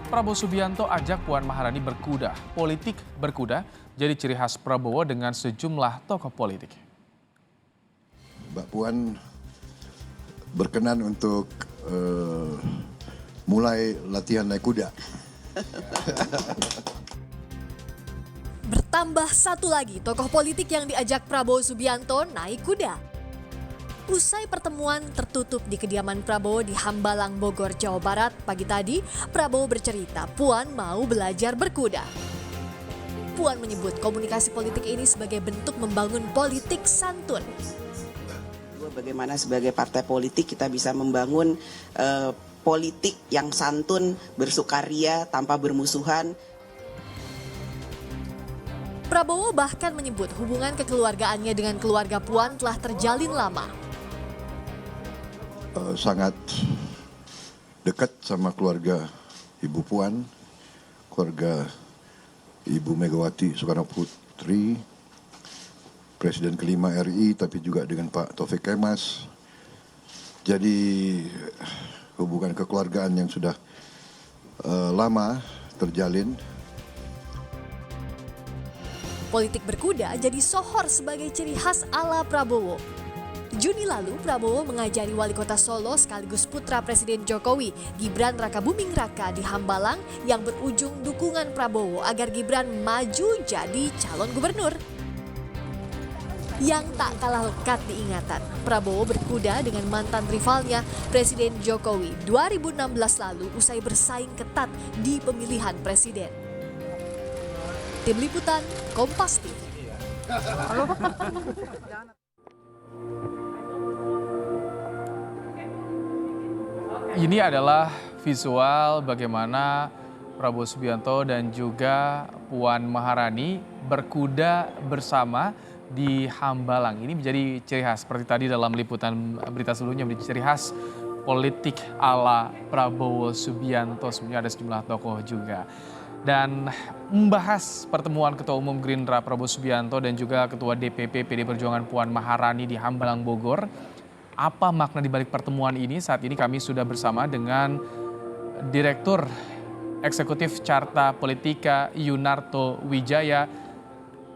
Prabowo Subianto ajak Puan Maharani berkuda. Politik berkuda jadi ciri khas Prabowo dengan sejumlah tokoh politik. Mbak Puan berkenan untuk mulai latihan naik kuda. Bertambah satu lagi tokoh politik yang diajak Prabowo Subianto naik kuda. Usai pertemuan tertutup di kediaman Prabowo di Hambalang, Bogor, Jawa Barat pagi tadi, Prabowo bercerita Puan mau belajar berkuda. Puan menyebut komunikasi politik ini sebagai bentuk membangun politik santun. Bagaimana sebagai partai politik kita bisa membangun politik yang santun, bersukaria, tanpa bermusuhan. Prabowo bahkan menyebut hubungan kekeluargaannya dengan keluarga Puan telah terjalin lama. Sangat dekat sama keluarga Ibu Puan, keluarga Ibu Megawati Soekarno Putri, Presiden kelima RI, tapi juga dengan Pak Taufik Kemas. Jadi hubungan kekeluargaan yang sudah lama terjalin. Politik berkuda jadi sohor sebagai ciri khas ala Prabowo. Juni lalu, Prabowo mengajari wali kota Solo sekaligus putra Presiden Jokowi, Gibran Rakabuming Raka di Hambalang yang berujung dukungan Prabowo agar Gibran maju jadi calon gubernur. Yang tak kalah lekat diingatan, Prabowo berkuda dengan mantan rivalnya Presiden Jokowi 2016 lalu usai bersaing ketat di pemilihan presiden. Tim Liputan, Kompas TV. Ini adalah visual bagaimana Prabowo Subianto dan juga Puan Maharani berkuda bersama di Hambalang. Ini menjadi ciri khas seperti tadi dalam liputan berita sebelumnya, menjadi ciri khas politik ala Prabowo Subianto. Sebenarnya ada sejumlah tokoh juga. Dan membahas pertemuan Ketua Umum Gerindra Prabowo Subianto dan juga Ketua DPP PD Perjuangan Puan Maharani di Hambalang, Bogor. Apa makna di balik pertemuan ini? Saat ini kami sudah bersama dengan Direktur Eksekutif Carta Politika Yunarto Wijaya.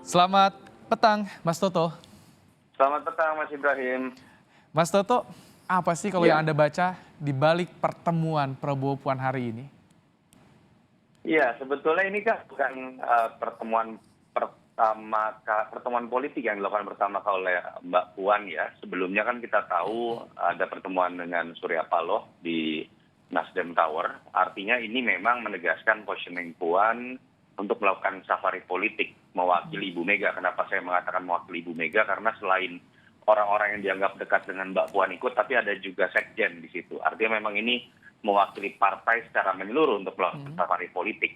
Selamat petang, Mas Toto. Selamat petang, Mas Ibrahim. Mas Toto, apa sih kalau yang Anda baca di balik pertemuan Prabowo Puan hari ini? Iya, sebetulnya ini kan bukan pertemuan politik yang dilakukan pertama kali oleh Mbak Puan ya. Sebelumnya kan kita tahu ada pertemuan dengan Surya Paloh di Nasdem Tower. Artinya ini memang menegaskan positioning Puan untuk melakukan safari politik mewakili Ibu Mega. Kenapa saya mengatakan mewakili Ibu Mega? Karena selain orang-orang yang dianggap dekat dengan Mbak Puan ikut, tapi ada juga sekjen di situ. Artinya memang ini mewakili partai secara menyeluruh untuk melakukan safari politik.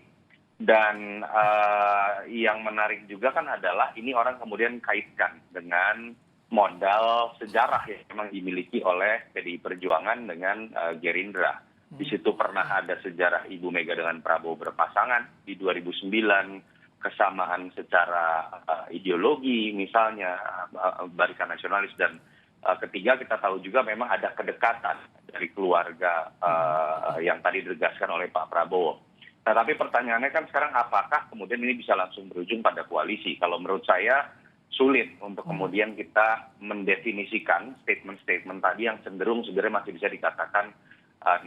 Dan yang menarik juga kan adalah ini orang kemudian kaitkan dengan modal sejarah yang memang dimiliki oleh PDI Perjuangan dengan Gerindra. Di situ pernah ada sejarah Ibu Mega dengan Prabowo berpasangan di 2009, kesamaan secara ideologi misalnya Barisan Nasionalis, dan ketiga kita tahu juga memang ada kedekatan dari keluarga yang tadi ditegaskan oleh Pak Prabowo. Nah, tapi pertanyaannya kan sekarang apakah kemudian ini bisa langsung berujung pada koalisi? Kalau menurut saya sulit untuk kemudian kita mendefinisikan statement-statement tadi yang cenderung sebenarnya masih bisa dikatakan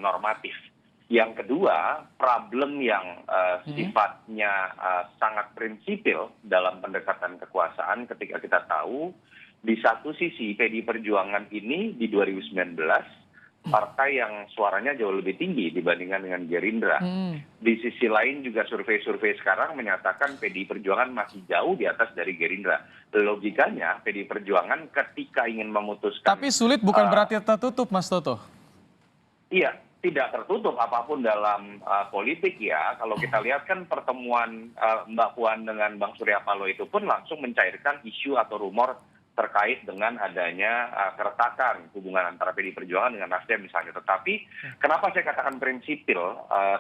normatif. Yang kedua, problem yang sifatnya sangat prinsipil dalam pendekatan kekuasaan ketika kita tahu di satu sisi PDI Perjuangan ini di 2019 partai yang suaranya jauh lebih tinggi dibandingkan dengan Gerindra. Di sisi lain juga survei-survei sekarang menyatakan PDI Perjuangan masih jauh di atas dari Gerindra. Logikanya PDI Perjuangan ketika ingin memutuskan... Tapi sulit bukan berarti tertutup, Mas Toto? Iya, tidak tertutup apapun dalam politik ya. Kalau kita lihat kan pertemuan Mbak Puan dengan Bang Surya Paloh itu pun langsung mencairkan isu atau rumor terkait dengan adanya keretakan hubungan antara PDI Perjuangan dengan Nasdem misalnya. Tetapi kenapa saya katakan prinsipil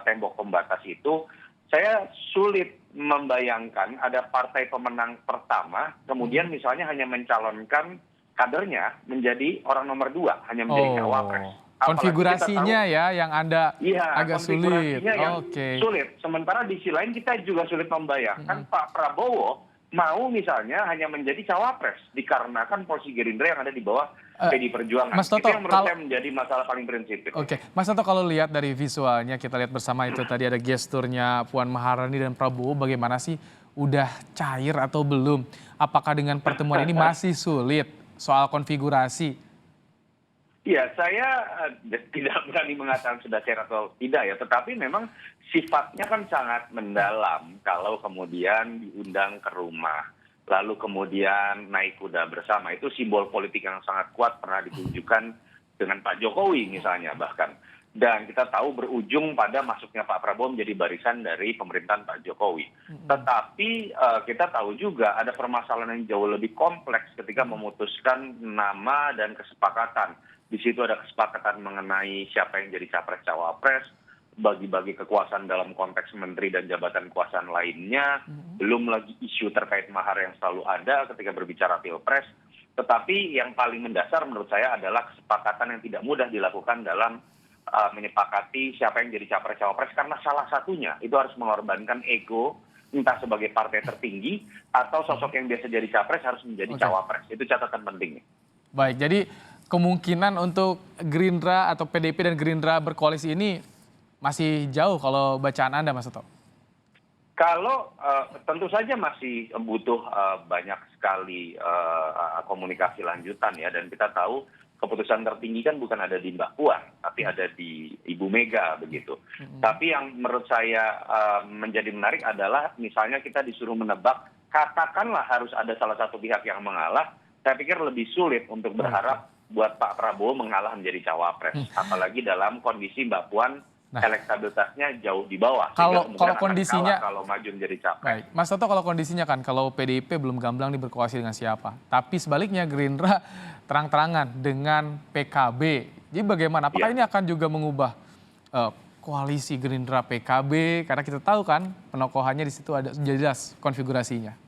tembok pembatas itu, saya sulit membayangkan ada partai pemenang pertama kemudian misalnya hanya mencalonkan kadernya menjadi orang nomor 2, hanya menjadi cawapres. Konfigurasinya ya yang Anda Iya, agak sulit. konfigurasinya yang Oke. sulit. Sementara di sisi lain kita juga sulit membayangkan Pak Prabowo mau misalnya hanya menjadi cawapres dikarenakan posisi Gerindra yang ada di bawah PD Perjuangan. Mas Itu Toto, yang menurut saya menjadi masalah paling prinsipil. Oke, Mas Toto kalau lihat dari visualnya, kita lihat bersama itu tadi ada gesturnya Puan Maharani dan Prabowo, bagaimana sih? Udah cair atau belum? Apakah dengan pertemuan ini masih sulit soal konfigurasi? Iya, saya tidak berani mengatakan sudah cair atau tidak ya, tetapi memang sifatnya kan sangat mendalam kalau kemudian diundang ke rumah, lalu kemudian naik kuda bersama. Itu simbol politik yang sangat kuat pernah ditunjukkan dengan Pak Jokowi misalnya bahkan. Dan kita tahu berujung pada masuknya Pak Prabowo menjadi barisan dari pemerintahan Pak Jokowi. Tetapi kita tahu juga ada permasalahan yang jauh lebih kompleks ketika memutuskan nama dan kesepakatan. Di situ ada kesepakatan mengenai siapa yang jadi capres-cawapres, bagi-bagi kekuasaan dalam konteks menteri dan jabatan kekuasaan lainnya, belum lagi isu terkait mahar yang selalu ada ketika berbicara pilpres. Tetapi yang paling mendasar menurut saya adalah kesepakatan yang tidak mudah dilakukan dalam menyepakati siapa yang jadi capres-cawapres, karena salah satunya itu harus mengorbankan ego, entah sebagai partai tertinggi atau sosok yang biasa jadi capres harus menjadi cawapres. Itu catatan pentingnya. Baik, jadi kemungkinan untuk Gerindra atau PDIP dan Gerindra berkoalisi ini masih jauh kalau bacaan Anda, Mas Toto? Kalau tentu saja masih butuh banyak sekali komunikasi lanjutan ya, dan kita tahu keputusan tertinggi kan bukan ada di Mbak Puan, tapi ada di Ibu Mega begitu. Tapi yang menurut saya menjadi menarik adalah misalnya kita disuruh menebak, katakanlah harus ada salah satu pihak yang mengalah, saya pikir lebih sulit untuk berharap buat Pak Prabowo mengalah menjadi cawapres. Apalagi dalam kondisi Mbak Puan elektabilitasnya jauh di bawah. Kalau kondisinya kalau maju menjadi capres. Baik, Mas Toto, kalau kondisinya kan kalau PDIP belum gamblang nih berkoalisi dengan siapa, tapi sebaliknya Gerindra terang-terangan dengan PKB. Jadi bagaimana? Apakah ini akan juga mengubah koalisi Gerindra PKB? Karena kita tahu kan penokohannya di situ ada jelas konfigurasinya.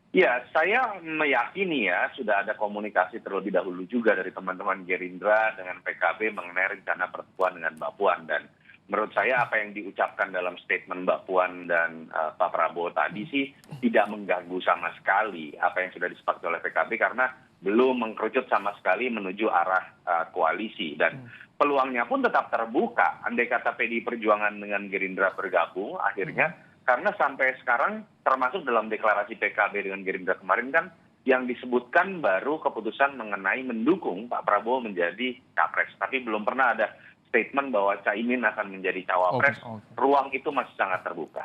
Ya, saya meyakini ya sudah ada komunikasi terlebih dahulu juga dari teman-teman Gerindra dengan PKB mengenai rencana pertemuan dengan Mbak Puan. Dan menurut saya apa yang diucapkan dalam statement Mbak Puan dan Pak Prabowo tadi sih tidak mengganggu sama sekali apa yang sudah disepakati oleh PKB, karena belum mengkerucut sama sekali menuju arah koalisi. Dan peluangnya pun tetap terbuka. Andai kata PDI Perjuangan dengan Gerindra bergabung akhirnya, karena sampai sekarang termasuk dalam deklarasi PKB dengan Gerindra kemarin kan yang disebutkan baru keputusan mengenai mendukung Pak Prabowo menjadi capres. Tapi belum pernah ada statement bahwa Caimin akan menjadi cawapres. Ruang itu masih sangat terbuka.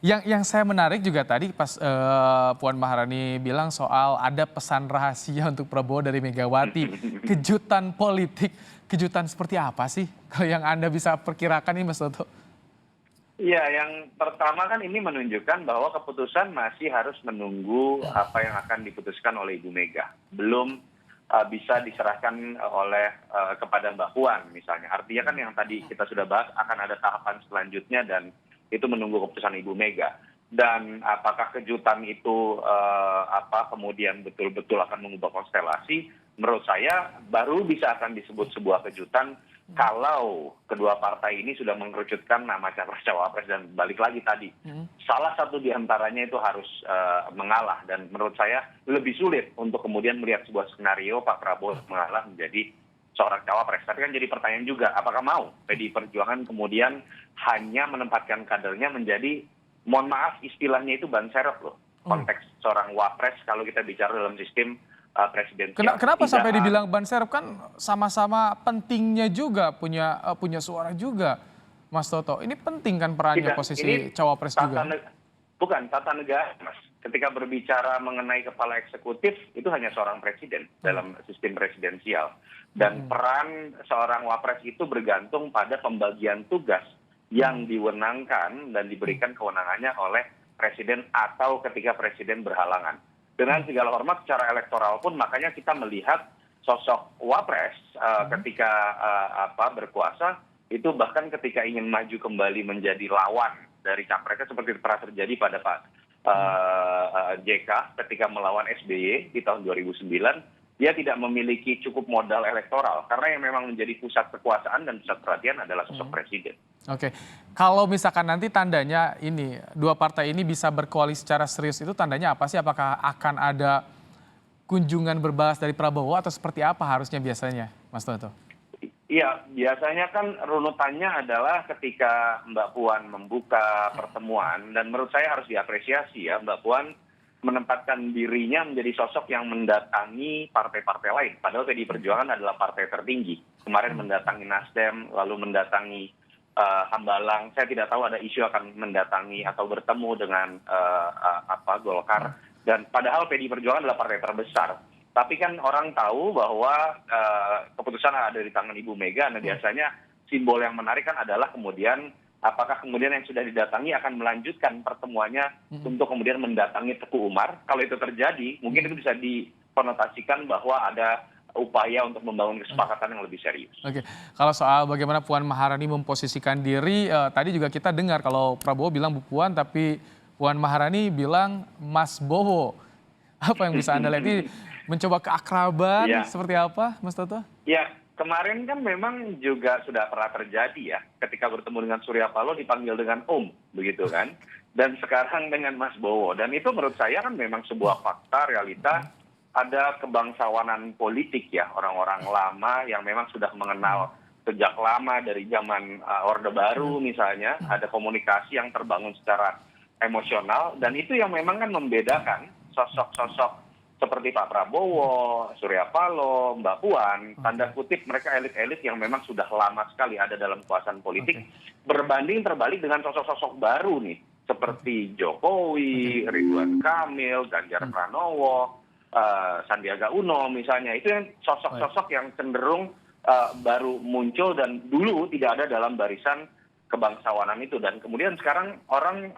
Yang saya menarik juga tadi pas Puan Maharani bilang soal ada pesan rahasia untuk Prabowo dari Megawati. Kejutan politik, kejutan seperti apa sih kalau yang Anda bisa perkirakan nih, Mas Toto? Iya, yang pertama kan ini menunjukkan bahwa keputusan masih harus menunggu apa yang akan diputuskan oleh Ibu Mega. Belum bisa diserahkan oleh kepada Mbak Puan misalnya. Artinya kan yang tadi kita sudah bahas akan ada tahapan selanjutnya dan itu menunggu keputusan Ibu Mega. Dan apakah kejutan itu kemudian betul-betul akan mengubah konstelasi? Menurut saya baru bisa akan disebut sebuah kejutan kalau kedua partai ini sudah mengerucutkan nama capres-cawapres. Dan balik lagi tadi, salah satu diantaranya itu harus mengalah. Dan menurut saya lebih sulit untuk kemudian melihat sebuah skenario Pak Prabowo mengalah menjadi seorang cawapres. Tapi kan jadi pertanyaan juga, apakah mau PDI Perjuangan kemudian hanya menempatkan kadernya menjadi, mohon maaf istilahnya itu ban serep loh. Konteks seorang wapres kalau kita bicara dalam sistem presidensial. Kenapa sampai dibilang ban serep? Kan sama-sama pentingnya juga, punya suara juga, Mas Toto. Ini penting kan perannya posisi cawapres juga? Bukan, tata negara, Mas. Ketika berbicara mengenai kepala eksekutif, itu hanya seorang presiden dalam sistem presidensial. Dan peran seorang wapres itu bergantung pada pembagian tugas yang diwenangkan dan diberikan kewenangannya oleh presiden atau ketika presiden berhalangan. Dengan segala hormat secara elektoral pun makanya kita melihat sosok wapres ketika berkuasa itu bahkan ketika ingin maju kembali menjadi lawan dari capresnya seperti pernah terjadi pada Pak JK ketika melawan SBY di tahun 2009, dia tidak memiliki cukup modal elektoral karena yang memang menjadi pusat kekuasaan dan pusat perhatian adalah sosok presiden. Oke, kalau misalkan nanti tandanya ini dua partai ini bisa berkoalisi secara serius itu tandanya apa sih? Apakah akan ada kunjungan berbalas dari Prabowo atau seperti apa harusnya biasanya, Mas Toto? Iya, biasanya kan runutannya adalah ketika Mbak Puan membuka pertemuan, dan menurut saya harus diapresiasi ya, Mbak Puan menempatkan dirinya menjadi sosok yang mendatangi partai-partai lain. Padahal PDI Perjuangan adalah partai tertinggi. Kemarin mendatangi Nasdem, lalu mendatangi Hambalang. Saya tidak tahu ada isu akan mendatangi atau bertemu dengan Golkar. Dan padahal PDI Perjuangan adalah partai terbesar. Tapi kan orang tahu bahwa keputusan ada di tangan Ibu Mega. Nah biasanya simbol yang menarik kan adalah kemudian apakah kemudian yang sudah didatangi akan melanjutkan pertemuannya untuk kemudian mendatangi Teguh Umar. Kalau itu terjadi, mungkin itu bisa dikonotasikan bahwa ada upaya untuk membangun kesepakatan yang lebih serius. Oke, kalau soal bagaimana Puan Maharani memposisikan diri, tadi juga kita dengar kalau Prabowo bilang Bu Puan, tapi Puan Maharani bilang Mas Bowo. Apa yang bisa Anda lihat ini? Mencoba keakraban seperti apa, Mas Toto? Ya, kemarin kan memang juga sudah pernah terjadi ya, ketika bertemu dengan Surya Paloh dipanggil dengan Om, begitu kan? Dan sekarang dengan Mas Bowo. Dan itu menurut saya kan memang sebuah fakta, realita, ada kebangsawanan politik ya, orang-orang lama yang memang sudah mengenal sejak lama dari zaman Orde Baru misalnya, ada komunikasi yang terbangun secara emosional, dan itu yang memang kan membedakan sosok-sosok seperti Pak Prabowo, Surya Paloh, Mbak Puan, tanda kutip mereka elit-elit yang memang sudah lama sekali ada dalam kekuasaan politik, berbanding terbalik dengan sosok-sosok baru nih, seperti Jokowi, Ridwan Kamil, Ganjar Pranowo, Sandiaga Uno misalnya. Itu yang sosok-sosok yang cenderung baru muncul dan dulu tidak ada dalam barisan kebangsawanan itu. Dan kemudian sekarang orang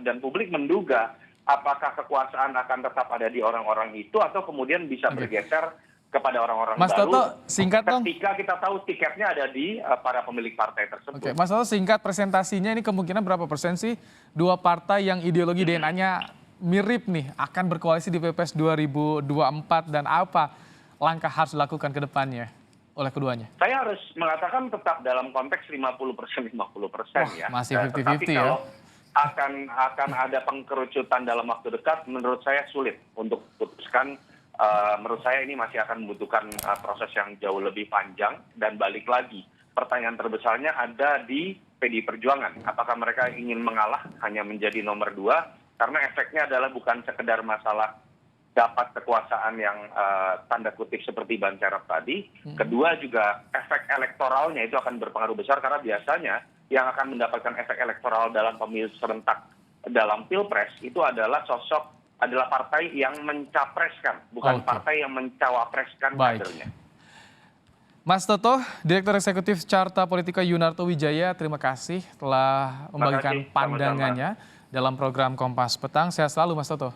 dan publik menduga apakah kekuasaan akan tetap ada di orang-orang itu atau kemudian bisa bergeser kepada orang-orang Mas baru. Toto, singkat dong. Ketika kita tahu tiketnya ada di para pemilik partai tersebut. Oke, Mas Toto, singkat presentasinya ini kemungkinan berapa persen sih dua partai yang ideologi DNA-nya mirip nih akan berkoalisi di Pilpres 2024 dan apa langkah harus dilakukan ke depannya oleh keduanya? Saya harus mengatakan tetap dalam konteks 50% ya. Masih 50-50 Tetapi ya. kalau akan ada pengkerucutan dalam waktu dekat, menurut saya sulit untuk putuskan. Menurut saya ini masih akan membutuhkan proses yang jauh lebih panjang, dan balik lagi pertanyaan terbesarnya ada di PDI Perjuangan. Apakah mereka ingin mengalah hanya menjadi nomor 2? Karena efeknya adalah bukan sekedar masalah dapat kekuasaan yang tanda kutip seperti Ban Serap tadi. Kedua juga efek elektoralnya itu akan berpengaruh besar karena biasanya yang akan mendapatkan efek elektoral dalam pemilu serentak dalam Pilpres itu adalah partai yang mencapreskan, bukan partai yang mencawapreskan kadernya. Mas Toto, Direktur Eksekutif Carta Politika Yunarto Wijaya, terima kasih telah membagikan pandangannya dalam program Kompas Petang. Sehat selalu Mas Toto.